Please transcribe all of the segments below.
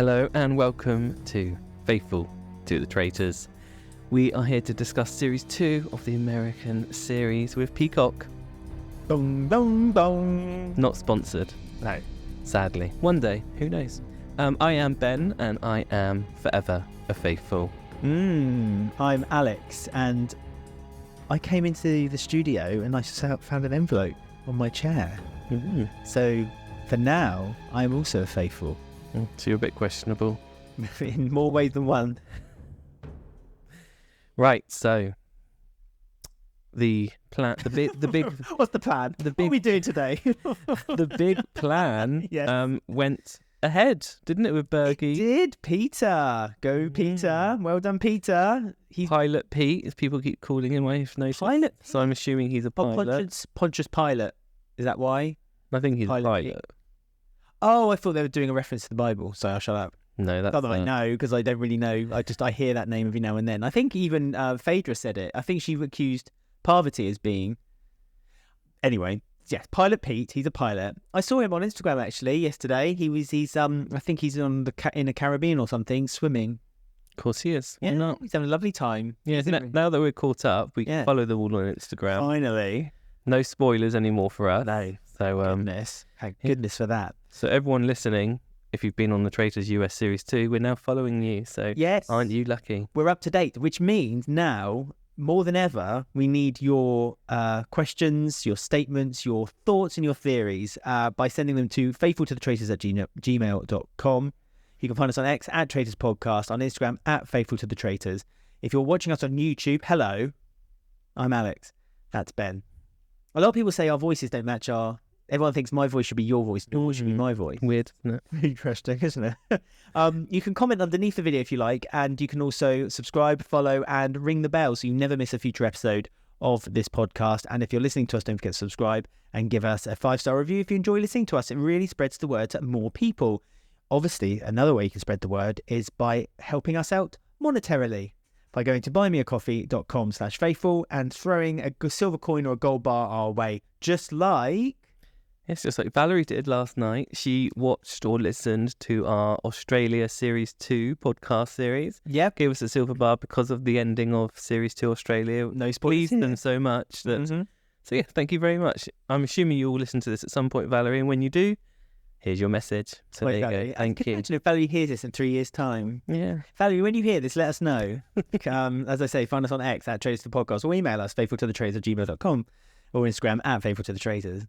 Hello and welcome to Faithful to the Traitors. We are here to discuss Series 2 of the American series with Peacock. Dong, dong, dong. Not sponsored. No. Sadly. One day, who knows? I am Ben and I am forever a faithful. I'm Alex and I came into the studio and I found an envelope on my chair. So for now, I'm also a faithful. So you're a bit questionable. In more ways than one. Right, so the plan, the big What's the plan? What are we doing today? the big plan Yes. went ahead, didn't it, with Bergie? It did, Peter. Go, Peter. Well done, Peter. He's Pilot Pete, as people keep calling him, I've noticed. Pilot. So I'm assuming he's a pilot. Pontius Pilate. Is that why? I think he's a Pilot pilot. Oh, I thought they were doing a reference to the Bible, so I'll shut up. No, that's Not that I know, because I don't really know. I hear that name every now and then. I think even Phaedra said it. I think she accused Parvati as being... Anyway, yes, Pilot Pete, he's a pilot. I saw him on Instagram, actually, yesterday. He's I think he's on in the Caribbean or something, swimming. Of course he is. Yeah, Why not? he's having a lovely time. Yeah, now that we're caught up, we can follow them all on Instagram. Finally. No spoilers anymore for us. No. So, Goodness. Thank goodness for that. So everyone listening, if you've been on the Traitors US Series 2, we're now following you. So Yes. aren't you lucky? We're up to date, which means now, more than ever, we need your questions, your statements, your thoughts and your theories by sending them to faithfultothetraitors@gmail.com. You can find us on X at Traitors Podcast, on Instagram at Faithful to the Traitors. If you're watching us on YouTube, hello, I'm Alex. That's Ben. A lot of people say our voices don't match Everyone thinks my voice should be your voice, your voice should be my voice. Weird, isn't it? Interesting, isn't it? You can comment underneath the video if you like, and you can also subscribe, follow, and ring the bell so you never miss a future episode of this podcast. And if you're listening to us, don't forget to subscribe and give us a 5-star review if you enjoy listening to us. It really spreads the word to more people. Obviously, another way you can spread the word is by helping us out monetarily by going to buymeacoffee.com/faithful and throwing a silver coin or a gold bar our way, just like... It's just like Valerie did last night. She watched or listened to our Australia Series 2 podcast series. Yep. Gave us a silver bar because of the ending of Series 2 Australia. No spoilers. Pleased them so much that... So yeah, thank you very much. I'm assuming you will listen to this at some point, Valerie, and when you do, here's your message. So there you go. Thank you. Imagine if Valerie hears this in 3 years' time. Yeah. Valerie, when you hear this, let us know. As I say, find us on X at Traitors the Podcast, or email us faithfultothetraitors@gmail.com, or Instagram at faithfultothetraitors.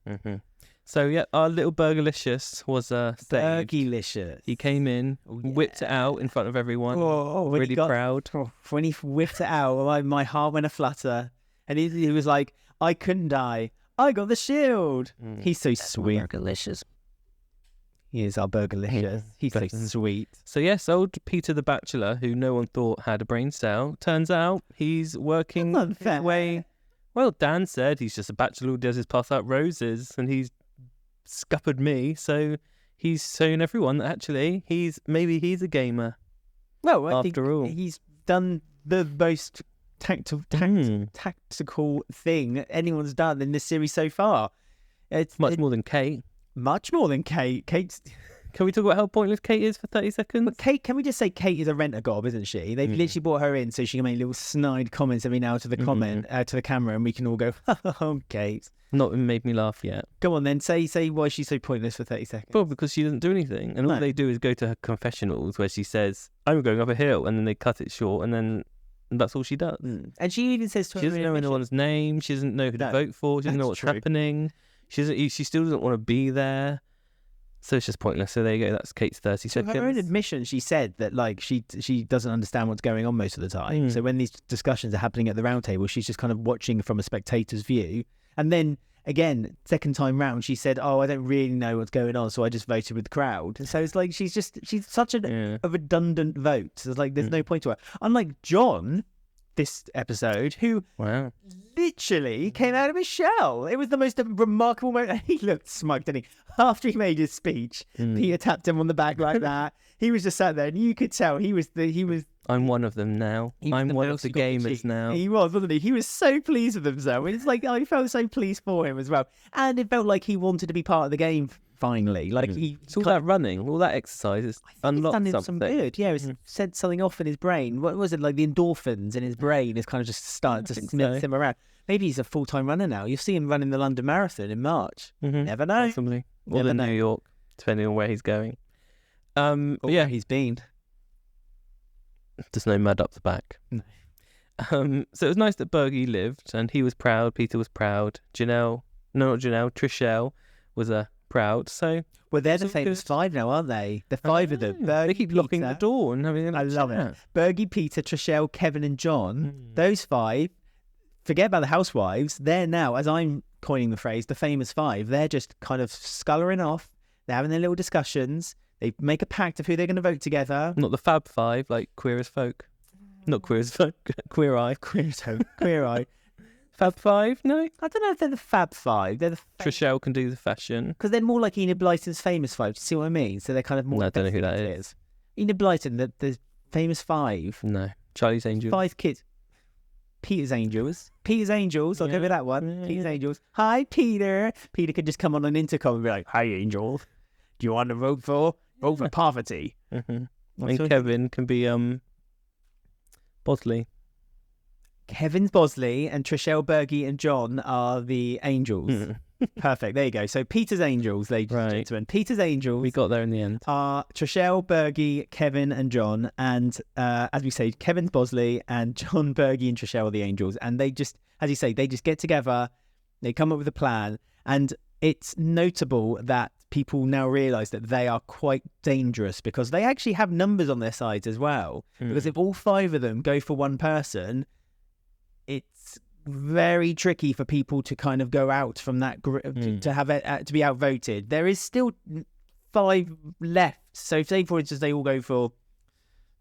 So yeah, our little Burgerlicious was saved. Burgerlicious. He came in, whipped it out in front of everyone. Really proud. When he whipped it out, my heart went aflutter. And he was like, I couldn't die. I got the shield. He's so sweet. Burgerlicious. He is our Burgerlicious. He's so sweet. So yes, old Peter the Bachelor, who no one thought had a brain cell, turns out he's working his way. Well, Dan said he's just a bachelor who does his pass out roses, and he's scuppered me, so he's shown everyone that actually he's a gamer. Well, I after all, he's done the most tactical thing anyone's done in this series so far. It's more than Kate. Much more than Kate. Can we talk about how pointless Kate is for 30 seconds? But Kate, can we just say Kate is a rent-a-gob, isn't she? They've literally brought her in so she can make little snide comments every now to the to the camera, and we can all go, oh, Kate. Not made me laugh yet. Go on then, say why she's so pointless for 30 seconds. Well, because she doesn't do anything. And all they do is go to her confessionals where she says, I'm going up a hill, and then they cut it short, and then that's all she does. And she even says to her... She doesn't know anyone's name, she doesn't know who to vote for, she doesn't know what's happening, she still doesn't want to be there. So it's just pointless. So there you go. That's Kate's 30 seconds. Her own admission, she said that she doesn't understand what's going on most of the time. So when these discussions are happening at the round table, she's just kind of watching from a spectator's view. And then again, second time round, she said, "Oh, I don't really know what's going on, so I just voted with the crowd." And so it's like she's such a redundant vote. So it's like there's no point to her. Unlike John, this episode, who literally came out of his shell. It was the most remarkable moment. He looked smug, didn't he? After he made his speech, Peter tapped him on the back like that. He was just sat there, and you could tell he was. I'm one of them now. I'm one of the gamers now. He was, wasn't he? He was so pleased with himself. It's like I felt so pleased for him as well, and it felt like he wanted to be part of the game finally. Like it's all that running, all that exercise. It's unlocked done him something. some good. Yeah, it's sent something off in his brain. What was it, like the endorphins in his brain is kind of just starting to sim around. Maybe he's a full-time runner now. You'll see him running the London Marathon in March. Never know. Possibly. Or in New York, depending on where he's going. Where he's been. There's no mud up the back. No. So it was nice that Bergie lived, and he was proud. Peter was proud. Trishelle was proud. So they're the famous five now, aren't they? The five of them. Bergie, they keep locking the door and having. I love it. Bergie, Peter, Trishelle, Kevin, and John. Those five. Forget about the housewives. They're now, as I'm coining the phrase, the famous five. They're just kind of scullering off. They're having their little discussions. They make a pact of who they're going to vote together. Not the Fab Five, like Queer as Folk. Not Queer as Folk. Queer Eye. Queer Eye. Fab Five? No. I don't know if they're the Fab Five. They're the Trishelle can do the fashion. Because they're more like Enid Blyton's famous five. Do you see what I mean? So they're kind of more. No, I don't know who that is. Enid Blyton, the famous five. No. Charlie's Angels. 5 kids. Peter's Angels. I'll go with that one. Peter's Angels. Hi, Peter. Peter could just come on an intercom and be like, "Hi, Angel. Do you want to vote for Parvati?" And Kevin can be Bosley. Kevin's Bosley, and Trishelle, Bergie, and John are the Angels. Perfect. There you go. So Peter's Angels, ladies and gentlemen. Peter's Angels. We got there in the end. Are Trishelle, Bergie, Kevin, and John. And as we say, Kevin's Bosley and John, Bergie, and Trishelle are the Angels. And they just, as you say, they just get together. They come up with a plan. And it's notable that people now realise that they are quite dangerous because they actually have numbers on their sides as well. Because if all 5 of them go for one person, it's very tricky for people to kind of go out from that group to have it to be outvoted. There is still 5 left. So say, for instance, they all go for,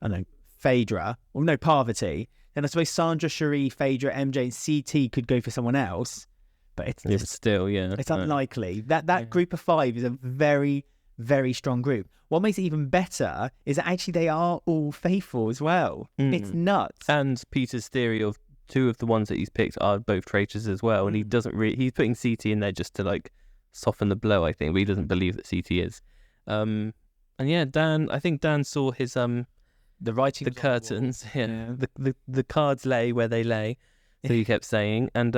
I don't know, Phaedra, or no, Parvati, then I suppose Sandra, Cherie, Phaedra, MJ, and CT could go for someone else. But it's still, it's unlikely. That group of 5 is a very, very strong group. What makes it even better is that actually they are all faithful as well. It's nuts. And Peter's theory of 2 of the ones that he's picked are both traitors as well, and he doesn't really. He's putting CT in there just to like soften the blow, I think, but he doesn't believe that CT is. And yeah, Dan. I think Dan saw his the writing, the curtains, the cards lay where they lay. So he kept saying, and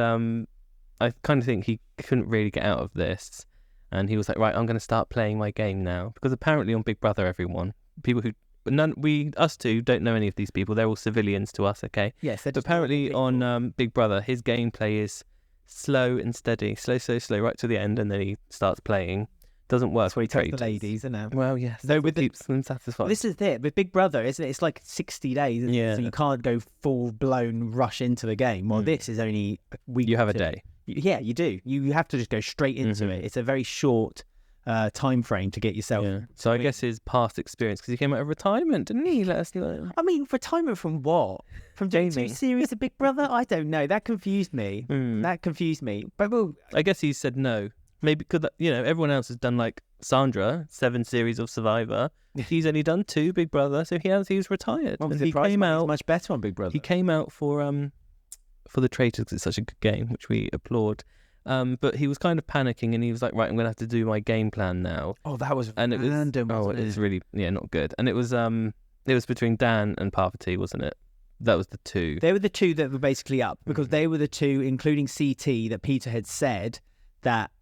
I kind of think he couldn't really get out of this, and he was like, right, I'm going to start playing my game now, because apparently on Big Brother, everyone, people who. Us two don't know any of these people. They're all civilians to us, okay? Yes. But apparently on Big Brother, his gameplay is slow and steady, slow, right to the end, and then he starts playing. Doesn't work. That's where he takes the ladies, isn't it? Well, yes. So with keeps them satisfied. This is it. With Big Brother, isn't it? It's like 60 days, isn't it? So you can't go full blown rush into the game. Well, this is only a week. You have a day. Yeah, you do. You have to just go straight into it. It's a very short time frame to get yourself. So I guess his past experience, because he came out of retirement, didn't he? Let us know. I mean, retirement from what? From doing 2 series of Big Brother? I don't know. That confused me. But well, I guess he said no. Maybe because everyone else has done, like Sandra, 7 series of Survivor. He's only done 2 Big Brother, so he was retired. Well, he came out much better on Big Brother. He came out for the Traitors because it's such a good game, which we applaud. But he was kind of panicking, and he was like, right, I'm going to have to do my game plan now. Oh, that was random. It was really, not good. And it was between Dan and Parvati, wasn't it? That was the 2. They were the 2 that were basically up, because they were the 2, including CT, that Peter had said that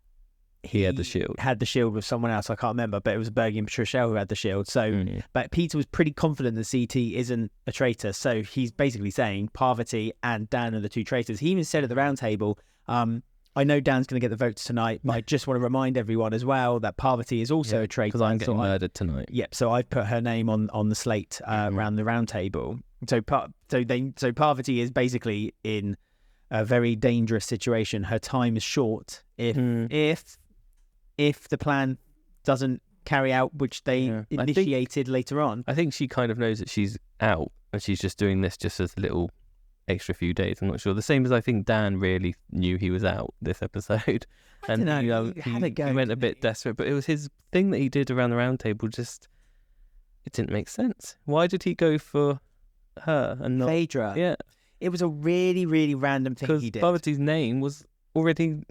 he had the shield. Had the shield with someone else. I can't remember, but it was Bergie and Trishelle who had the shield. So, but Peter was pretty confident that CT isn't a traitor. So he's basically saying Parvati and Dan are the 2 traitors. He even said at the round table, I know Dan's going to get the votes tonight, but I just want to remind everyone as well that Parvati is also a traitor. Because I'm getting murdered tonight. Yep. So I've put her name on the slate around the round table. So Parvati is basically in a very dangerous situation. Her time is short. If the plan doesn't carry out, which they initiated later on. I think she kind of knows that she's out, and she's just doing this just as a little extra few days. I'm not sure. The same as I think Dan really knew he was out this episode. I don't know. He went a bit desperate, but it was his thing that he did around the round table. Just, it didn't make sense. Why did he go for her and not Phaedra? Yeah. It was a really, really random thing he did. Because Parvati's name was already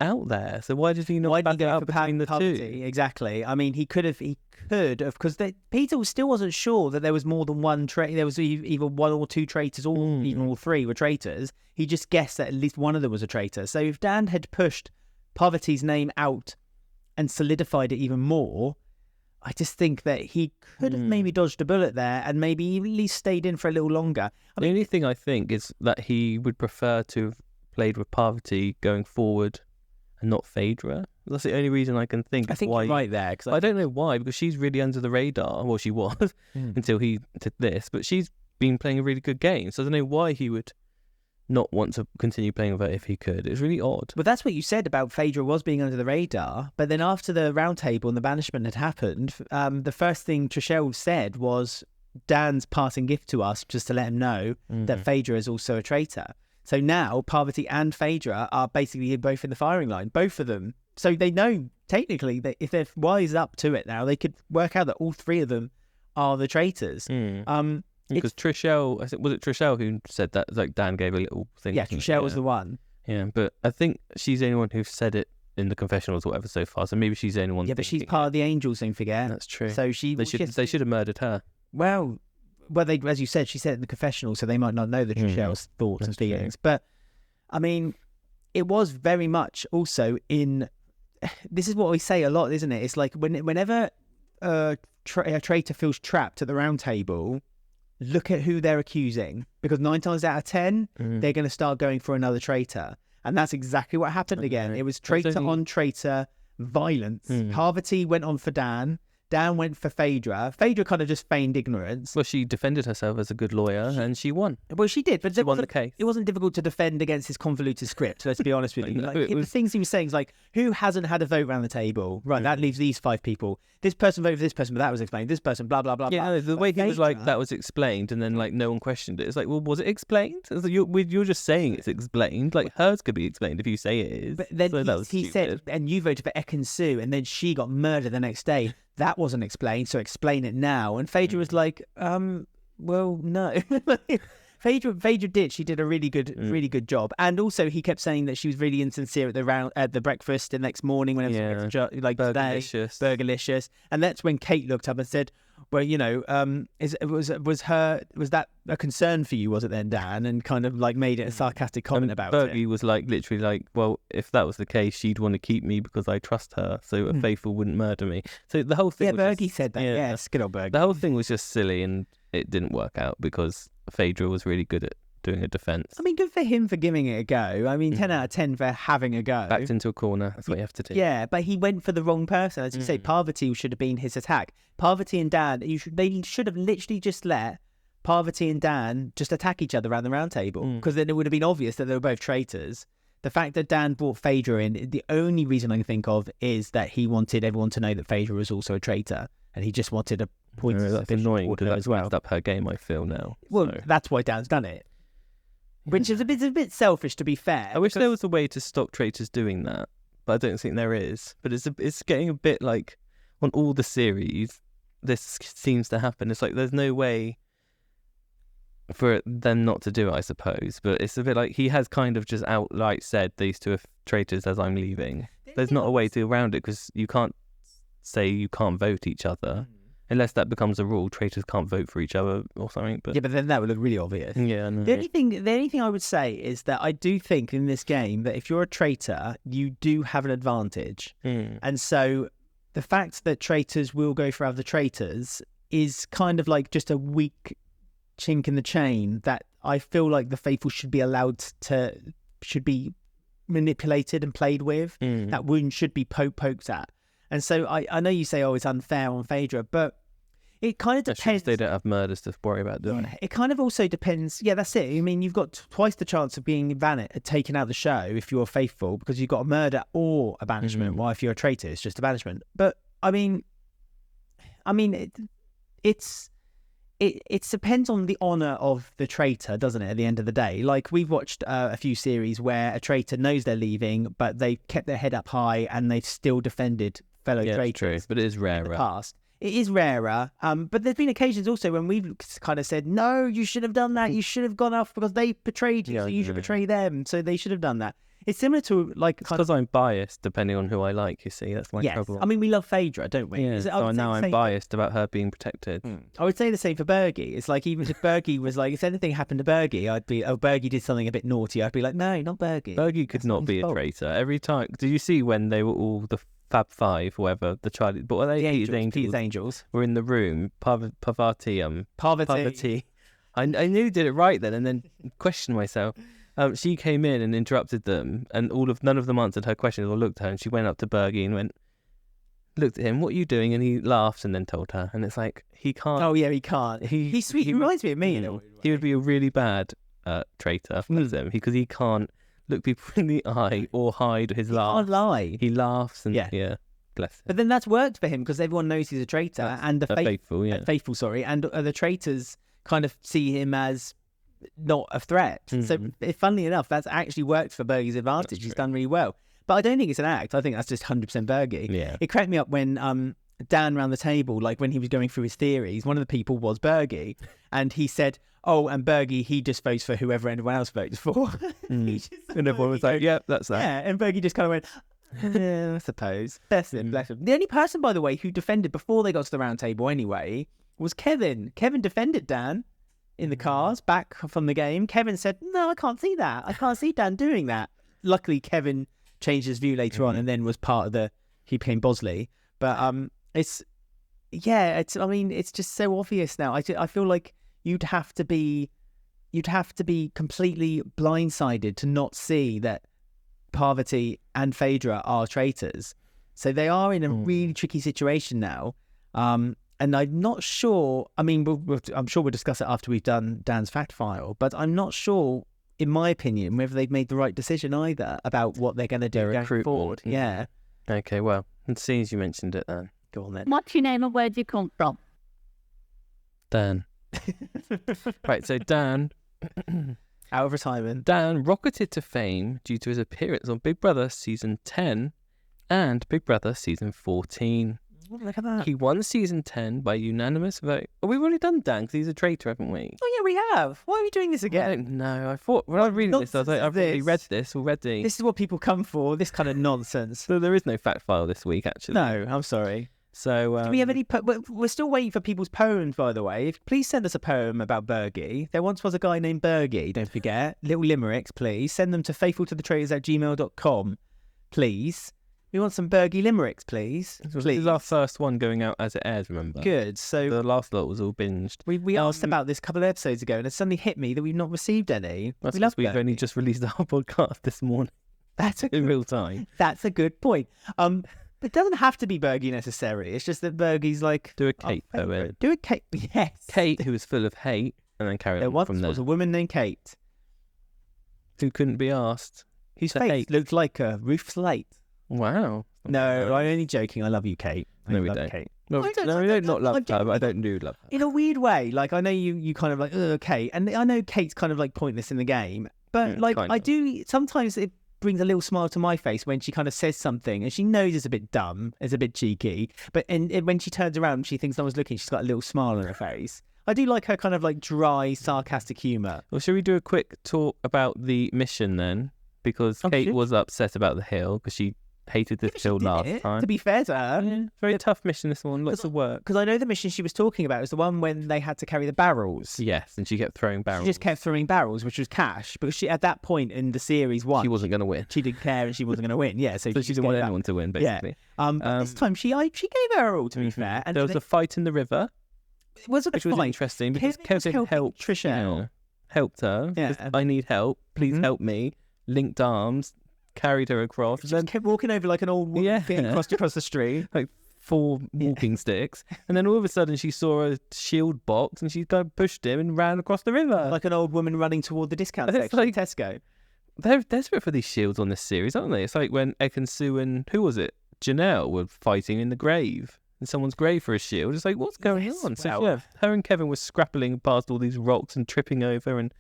out there. So why did he not Why did back he go it out for between the Parvati? two? Exactly. I mean, he could have, because Peter still wasn't sure that there was more than one traitor. There was either one or two traitors, or even all three were traitors. He just guessed that at least one of them was a traitor. So if Dan had pushed Parvati's name out and solidified it even more, I just think that he could have maybe dodged a bullet there and maybe at least stayed in for a little longer. The only thing I think is that he would prefer to have played with Parvati going forward and not Phaedra. That's the only reason I can think. I think why. you're right there. I don't know why, because she's really under the radar. Well, she was until he did this, but she's been playing a really good game. So I don't know why he would not want to continue playing with her if he could. It's really odd. But that's what you said about Phaedra was being under the radar. But then after the round table and the banishment had happened, the first thing Trishelle said was Dan's passing gift to us just to let him know that Phaedra is also a traitor. So now Parvati and Phaedra are basically both in the firing line, both of them. So they know technically that if they're wise up to it now, they could work out that all three of them are the traitors. Because Trishelle, was it Trishelle who said that? Like Dan gave a little thing. Yeah, Trishelle was the one. Yeah, but I think she's the only one who said it in the confessionals or whatever so far. So maybe she's the only one. Yeah, but she's part of the angels, don't forget. That's true. So they should have murdered her. Well, they, as you said, she said it in the confessional, so they might not know the Trishelle's thoughts and feelings. True. But I mean, it was very much also in. This is what we say a lot, isn't it? It's like whenever a traitor feels trapped at the round table, look at who they're accusing, because 9 times out of 10 they're going to start going for another traitor, and that's exactly what happened again. It was traitor on traitor violence. Parvati went on for Dan. Dan went for Phaedra. Phaedra kind of just feigned ignorance. Well, she defended herself as a good lawyer, and she won. Well, she did, but she won the case. It wasn't difficult to defend against his convoluted script, let's be honest with you. The things he was saying is like, who hasn't had a vote around the table? Right, that leaves these 5 people. This person voted for this person, but that was explained. This person, blah, blah, blah, yeah, blah. The way he was like, that was explained, and then like no one questioned it. It's like, well, was it explained? It's like, you're just saying it's explained. Like hers could be explained if you say it is. But then he said, and you voted for Ekin-Su, and then she got murdered the next day. That wasn't explained, so explain it now. And Phaedra was like, well, no. Phaedra did. She did a really good job. And also, he kept saying that she was really insincere at the breakfast the next morning when it was like Burgerlicious. And that's when Kate looked up and said, well, you know, was that a concern for you, was it then, Dan? And kind of like made it a sarcastic comment about it. Bergie was like, literally like, well, if that was the case, she'd want to keep me because I trust her, so a faithful wouldn't murder me. So the whole thing Bergie said that. Yes, good old Bergie. The whole thing was just silly, and it didn't work out because Phaedra was really good at doing a defence. I mean, good for him for giving it a go. I mean, 10 out of 10 for having a go. Backed into a corner. That's what you have to do. Yeah, but he went for the wrong person. As you say, Parvati should have been his attack. Parvati and Dan, they should have literally just let Parvati and Dan just attack each other around the round table, because then it would have been obvious that they were both traitors. The fact that Dan brought Phaedra in, the only reason I can think of is that he wanted everyone to know that Phaedra was also a traitor, and he just wanted a point of that's annoying because that's as well. Messed up her game, I feel now. Well, that's why Dan's done it. Which is a bit selfish, to be fair. I wish there was a way to stop traitors doing that, but I don't think there is. But it's getting a bit like, on all the series, this seems to happen. It's like there's no way for them not to do it, I suppose. But it's a bit like he has kind of just outright said these two are traitors as I'm leaving. There's not a way to around it, because you can't say you can't vote each other. Unless that becomes a rule, traitors can't vote for each other or something. But yeah, but then that would look really obvious. Yeah, no. The only thing I would say is that I do think in this game that if you're a traitor, you do have an advantage. And so the fact that traitors will go for other traitors is kind of like just a weak chink in the chain that I feel like the faithful should be manipulated and played with. That wound should be poked at. And so I know you say, oh, it's unfair on Phaedra, but it kind of depends. They don't have murders to worry about, do they? It kind of also depends. Yeah, that's it. I mean, you've got twice the chance of being taken out of the show if you're faithful, because you've got a murder or a banishment. While if you're a traitor, it's just a banishment. But I mean, it depends on the honour of the traitor, doesn't it, at the end of the day? Like, we've watched a few series where a traitor knows they're leaving, but they've kept their head up high and they've still defended fellow traitors. True, but it is rarer. In the past. It is rarer, but there's been occasions also when we've kind of said, no, you should have done that. You should have gone off because they betrayed you, so you should betray them. So they should have done that. It's similar to like because I'm biased depending on who I like. You see, that's my trouble. I mean, we love Phaedra, don't we? Yeah, so now I'm biased about her being protected. I would say the same for Bergie. It's like even if Bergie was like, if anything happened to Bergie, I'd be, oh, Bergie did something a bit naughty. I'd be like, no, not Bergie. Bergie could not be a traitor. Every time, did you see when they were all the Fab Five, whoever the Charlie, but were they Peter's Angels were in the room? Parvati. I knew did it right then, and then questioned myself. She came in and interrupted them, and none of them answered her questions or looked at her. And she went up to Bergie and looked at him. What are you doing? And he laughed and then told her. And it's like he can't. Oh yeah, he can't. He's sweet. He reminds me of me. He would be a really bad traitor for them because he can't look people in the eye or hide his laugh. He can't lie. He laughs and bless him. But then that's worked for him because everyone knows he's a traitor, and the faithful, and the traitors kind of see him as not a threat. So funnily enough, that's actually worked for Bergie's advantage. He's done really well. But I don't think it's an act. I think that's just 100% Bergie. Yeah. It cracked me up when Dan round the table, like when he was going through his theories, one of the people was Bergie, and he said, oh, and Bergie, he just votes for whoever anyone else votes for. And everyone was like, yeah, that's that. Yeah, and Bergie just kind of went, yeah, I suppose. Bless him, bless him. The only person, by the way, who defended before they got to the round table anyway was Kevin. Kevin defended Dan in the cars back from the game. Kevin said, no, I can't see that. I can't see Dan doing that. Luckily, Kevin changed his view later on and then was part of he became Bosley. But it's just so obvious now. I feel like you'd have to be completely blindsided to not see that Parvati and Phaedra are traitors. So they are in a really tricky situation now. And I'm not sure, I mean, I'm sure we'll discuss it after we've done Dan's fact file, but I'm not sure, in my opinion, whether they've made the right decision either about what they're going to do going forward. Yeah. Okay, well, let's see as you mentioned it then. Go on then. What's your name and where do you come from? Dan. Right, so Dan... out of retirement. Dan rocketed to fame due to his appearance on Big Brother Season 10 and Big Brother Season 14. Look at that. He won Season 10 by unanimous vote. Oh, we've already done Dan because he's a traitor, haven't we? Oh, yeah, we have. Why are we doing this again? I don't know. I thought, when I was reading this, I was like, I've already read this already. This is what people come for, this kind of nonsense. So there is no fact file this week, actually. No, I'm sorry. So, do we have any... We're still waiting for people's poems, by the way. Please send us a poem about Bergie. There once was a guy named Bergie, don't forget. Little limericks, please. Send them to faithfultothetraitors@gmail.com, please. We want some Bergie limericks, please. This is our first one going out as it airs, remember? Good. So the last lot was all binged. We asked about this a couple of episodes ago, and it suddenly hit me that we've not received any. That's because we've only just released our podcast this morning. In real time. That's a good point. It doesn't have to be Bergie necessarily. It's just that Bergie's like... Do a Kate poem. Do a Kate, yes. Kate, who was full of hate, and then carry on from there. There was a woman named Kate. Who couldn't be asked. Whose face looked like a Ruth Slate. Wow. No, I'm only joking. I love you, Kate. No, we don't. Kate. No, we don't not love her, but I don't do love her. In a weird way. Like, I know you kind of like, Kate. And I know Kate's kind of like pointless in the game. But like, I do... Sometimes it brings a little smile to my face when she kind of says something and she knows it's a bit dumb, it's a bit cheeky, but when she turns around and she thinks no one's looking, she's got a little smile on her face. I do like her kind of like dry, sarcastic humour. Well, shall we do a quick talk about the mission then? Because Kate was upset about the hill because she hated this hill last time. To be fair to her. Yeah, very tough mission, this one. Lots of work. Because I know the mission she was talking about was the one when they had to carry the barrels. Yes, and she kept throwing barrels. She just kept throwing barrels, which was cash. Because she, at that point in the series one, she wasn't going to win. She didn't care and she wasn't going to win. Yeah, so she didn't want anyone to win, basically. Yeah. This time she gave her all, to be fair. And there was a fight in the river. It wasn't a fight. Which was interesting because Kevin helped Trisha. Helped her. Yeah. I need help. Please help me. Linked arms. Carried her across. She just kept walking over like an old woman being crossed across the street. Like 4 walking sticks. And then all of a sudden she saw a shield box and she kind of pushed him and ran across the river. Like an old woman running toward the discount section at Tesco. They're desperate for these shields on this series, aren't they? It's like when Ekin-Su and, who was it? Janelle were fighting in the grave. In someone's grave for a shield. It's like, what's going on? So yeah, her and Kevin were scrappling past all these rocks and tripping over and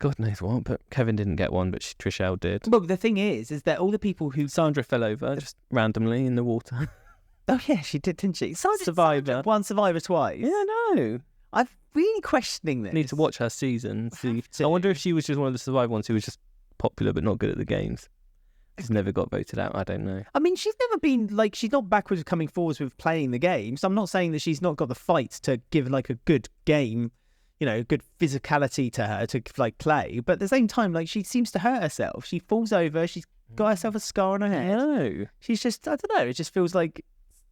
God knows what, but Kevin didn't get one, but Trishelle did. Well, the thing is that all the people who... Sandra fell over just randomly in the water. Oh, yeah, she did, didn't she? Survivor. One Survivor twice. Yeah, no. I'm really questioning this. Need to watch her season. See. I wonder if she was just one of the Survivor ones who was just popular but not good at the games. She's never got voted out. I don't know. I mean, she's never been like, she's not backwards coming forwards with playing the game. So I'm not saying that she's not got the fight to give like a good game, you know, good physicality to her to like play. But at the same time, like she seems to hurt herself. She falls over. She's got herself a scar on her head. No. She's just, I don't know. It just feels like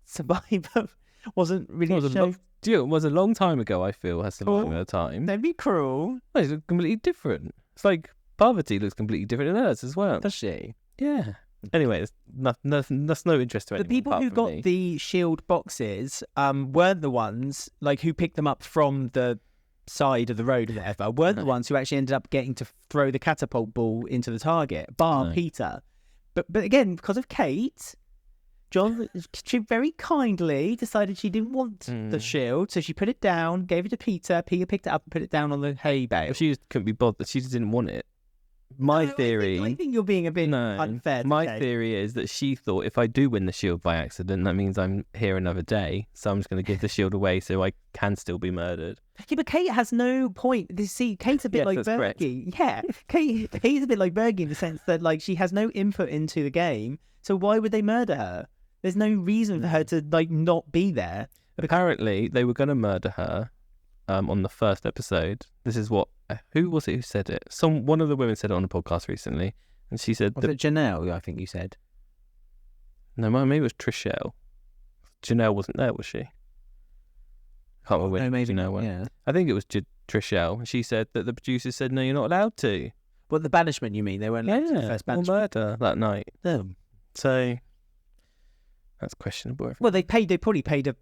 Survivor wasn't really a show. It was a long time ago, I feel, has Survivor time. Don't be cruel. Well, it's completely different. It's like Parvati looks completely different in hers as well. Does she? Yeah. Anyway, that's no interest to anyone. The people who got the shield boxes weren't the ones like who picked them up from the side of the road or whatever. Weren't the ones who actually ended up getting to throw the catapult ball into the target, bar Peter. But again, because of Kate, John, she very kindly decided she didn't want the shield, so she put it down, gave it to Peter. Peter picked it up and put it down on the hay bale. She just couldn't be bothered. She just didn't want it. My theory... I think you're being a bit unfair. My theory is that she thought if I do win the shield by accident, that means I'm here another day. So I'm just going to give the shield away so I can still be murdered. Yeah, but Kate has no point. See, Kate's a bit like Bergie. Yeah, Kate's a bit like Bergie in the sense that like she has no input into the game. So why would they murder her? There's no reason for her to like not be there. Apparently, they were going to murder her on the first episode. This is what... Who was it who said it? One of the women said it on a podcast recently, and she said... Was it Janelle, I think you said? No, maybe it was Trishelle. Janelle wasn't there, was she? I can't remember when Janelle went. Yeah. I think it was Trishelle. She said that the producers said, no, you're not allowed to. What, the banishment, you mean? They weren't allowed to the first banishment? Murder that night. No. So, that's questionable. Well, they probably paid a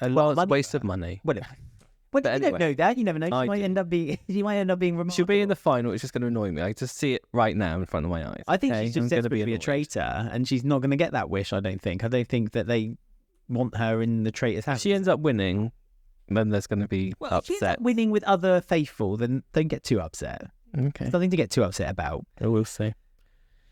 lot of money. It's a waste of money. Well, you don't know that. You never know. She might end up being remarkable. She'll be in the final. It's just going to annoy me. I just see it right now in front of my eyes. I think she's just desperate to be a traitor, and she's not going to get that wish. I don't think that they want her in the traitor's house. If she ends up winning, then there's going to be upset. If she ends up winning with other faithful, then don't get too upset. Okay, there's nothing to get too upset about. We'll see.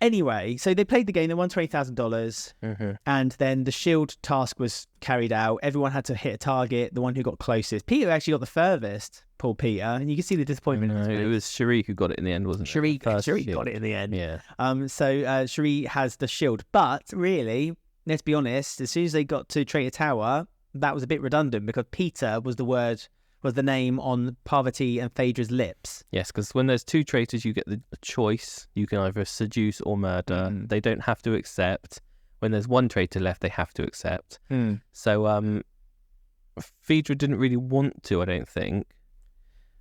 Anyway, so they played the game. They won $20,000, and then the shield task was carried out. Everyone had to hit a target. The one who got closest, Peter actually got the furthest. Poor Peter, and you can see the disappointment. It was Cherie who got it in the end, wasn't it? Cherie got it in the end. Yeah. So Cherie has the shield, but really, let's be honest. As soon as they got to Traitor Tower, that was a bit redundant because Peter was the name on Parvati and Phaedra's lips. Yes, because when there's two traitors, you get the choice. You can either seduce or murder. They don't have to accept. When there's one traitor left, they have to accept. So Phaedra didn't really want to, I don't think.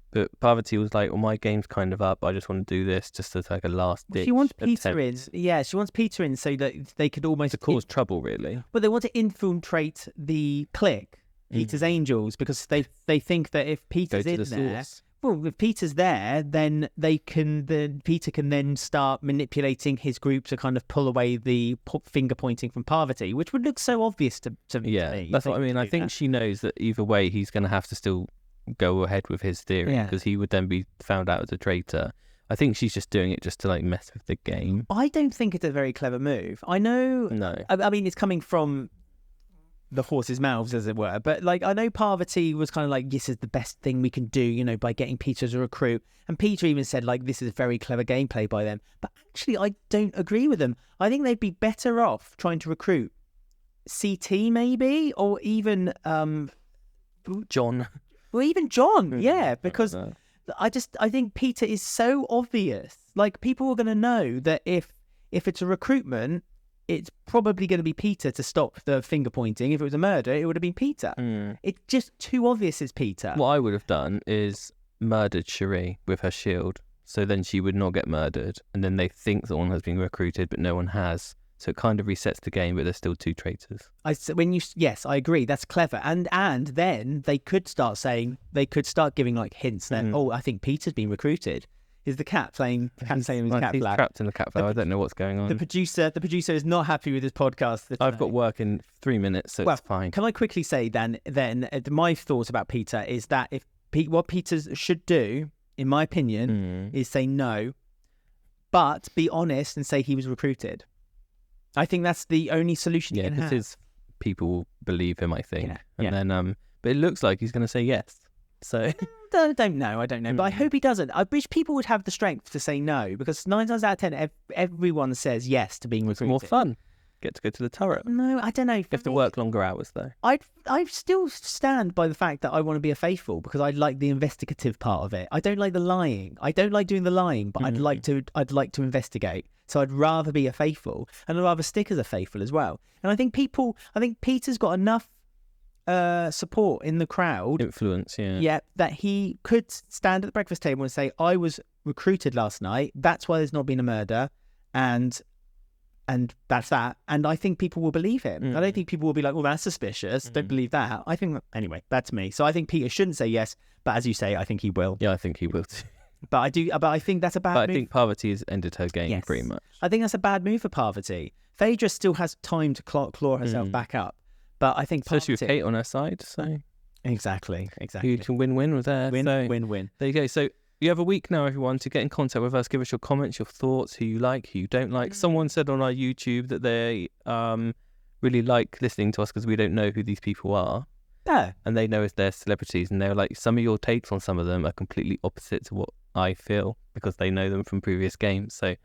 But Parvati was like, well, my game's kind of up. I just want to do this just as like a last ditch She wants Peter attempt. in. Yeah, she wants Peter in so that they could almost... To cause trouble, really. But they want to infiltrate the clique. Peter's Angels, because they think that if Peter's in there, well, if Peter's there, then Peter can then start manipulating his group to kind of pull away the finger pointing from Parvati, which would look so obvious to me. Yeah, that's what I mean. I think she knows that either way he's going to have to still go ahead with his theory because he would then be found out as a traitor. I think she's just doing it just to like mess with the game. I don't think it's a very clever move. I know. No. I mean, it's coming from the horse's mouths, as it were. But like, I know Parvati was kind of like, this is the best thing we can do, you know, by getting Peter as a recruit. And Peter even said like, this is very clever gameplay by them. But actually, I don't agree with them. I think they'd be better off trying to recruit CT maybe, or even John. Well, even John, yeah, because I think Peter is so obvious. Like, people are going to know that if it's a recruitment, it's probably going to be Peter to stop the finger pointing. If it was a murder, it would have been Peter. It's just too obvious it's Peter. What I would have done is murdered Cherie with her shield, so then she would not get murdered, and then they think that one has been recruited, but no one has. So it kind of resets the game, but there's still two traitors. Yes, I agree. That's clever. And then they could start giving like hints that, oh, I think Peter's been recruited. Is the cat saying his cat He's flag? Trapped in the cat flag. I don't know what's going on. The producer is not happy with his podcast. I've got work in 3 minutes, so it's fine. Can I quickly say then my thoughts about Peter is that what Peter should do, in my opinion, is say no, but be honest and say he was recruited. I think that's the only solution you can have. Because people will believe him, I think. And then, but it looks like he's going to say yes. So don't know. I don't know. But I hope he doesn't. I wish people would have the strength to say no, because 9 times out of 10, everyone says yes to being recruited. More fun. Get to go to the turret. No, I don't know. You have to work longer hours, though. I still stand by the fact that I want to be a faithful, because I like the investigative part of it. I don't like the lying. I don't like doing the lying, but I'd like to investigate. So I'd rather be a faithful, and I'd rather stick as a faithful as well. And I think Peter's got enough support in the crowd, influence, that he could stand at the breakfast table and say, I was recruited last night, that's why there's not been a murder, and that's that. And I think people will believe him. I don't think people will be like, well, that's suspicious, don't believe that. I think, anyway, that's me. So I think Peter shouldn't say yes, but as you say, I think he will. Yeah, I think he will too. But I think that's a bad move. I think Parvati has ended her game pretty much. I think that's a bad move for Parvati. Phaedra still has time to claw herself back up. But I think especially with Kate on her side, so exactly. You can win-win with there. Win-win. There you go. So you have a week now, everyone, to get in contact with us. Give us your comments, your thoughts, who you like, who you don't like. Someone said on our YouTube that they really like listening to us because we don't know who these people are. Yeah. And they know as they're celebrities, and they're like, some of your takes on some of them are completely opposite to what I feel, because they know them from previous games. So I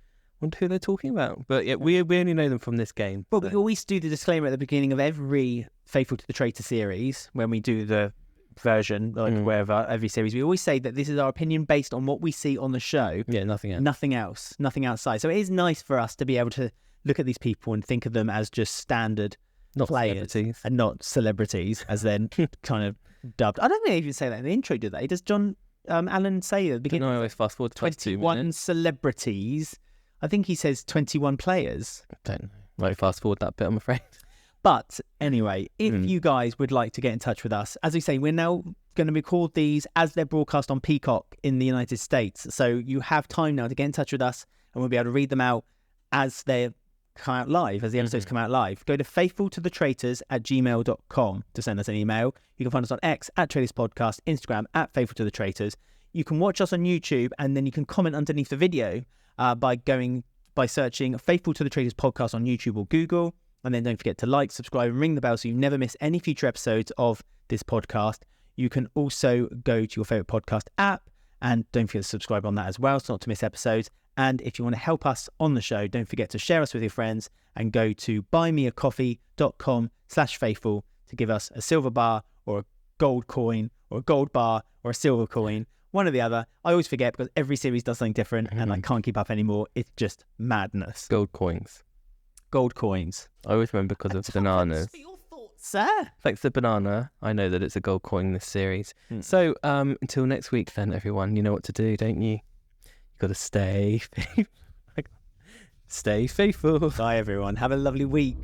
wonder who they're talking about. But yeah, we only know them from this game. Well, we always do the disclaimer at the beginning of every Faithful to the Traitor series, when we do the version, like wherever, every series, we always say that this is our opinion based on what we see on the show. Yeah, nothing else. Nothing outside. So it is nice for us to be able to look at these people and think of them as just standard players and not celebrities, as then kind of dubbed. I don't think they even say that in the intro, do they? Does John Allen say at the beginning? No, I always fast forward 21 celebrities. I think he says 21 players. I don't know. Right, fast forward that bit, I'm afraid. But anyway, if you guys would like to get in touch with us, as we say, we're now going to record these as they're broadcast on Peacock in the United States. So you have time now to get in touch with us, and we'll be able to read them out as they come out live, as the episodes come out live. Go to faithfultothetraitors@gmail.com to send us an email. You can find us on X @Traitors Podcast, Instagram @FaithfulToTheTraitors. You can watch us on YouTube, and then you can comment underneath the video by searching Faithful to the Traitors Podcast on YouTube or Google. And then don't forget to like, subscribe, and ring the bell so you never miss any future episodes of this podcast. You can also go to your favourite podcast app, and don't forget to subscribe on that as well, so not to miss episodes. And if you want to help us on the show, don't forget to share us with your friends and go to buymeacoffee.com/faithful to give us a silver bar or a gold coin or a gold bar or a silver coin, one or the other. I always forget because every series does something different and I can't keep up anymore. It's just madness. Gold coins. I always remember because of bananas. For your thoughts, sir. Thanks to banana, I know that it's a gold coin in this series. So until next week then, everyone, you know what to do, don't you? You got to stay faithful. Bye, everyone. Have a lovely week.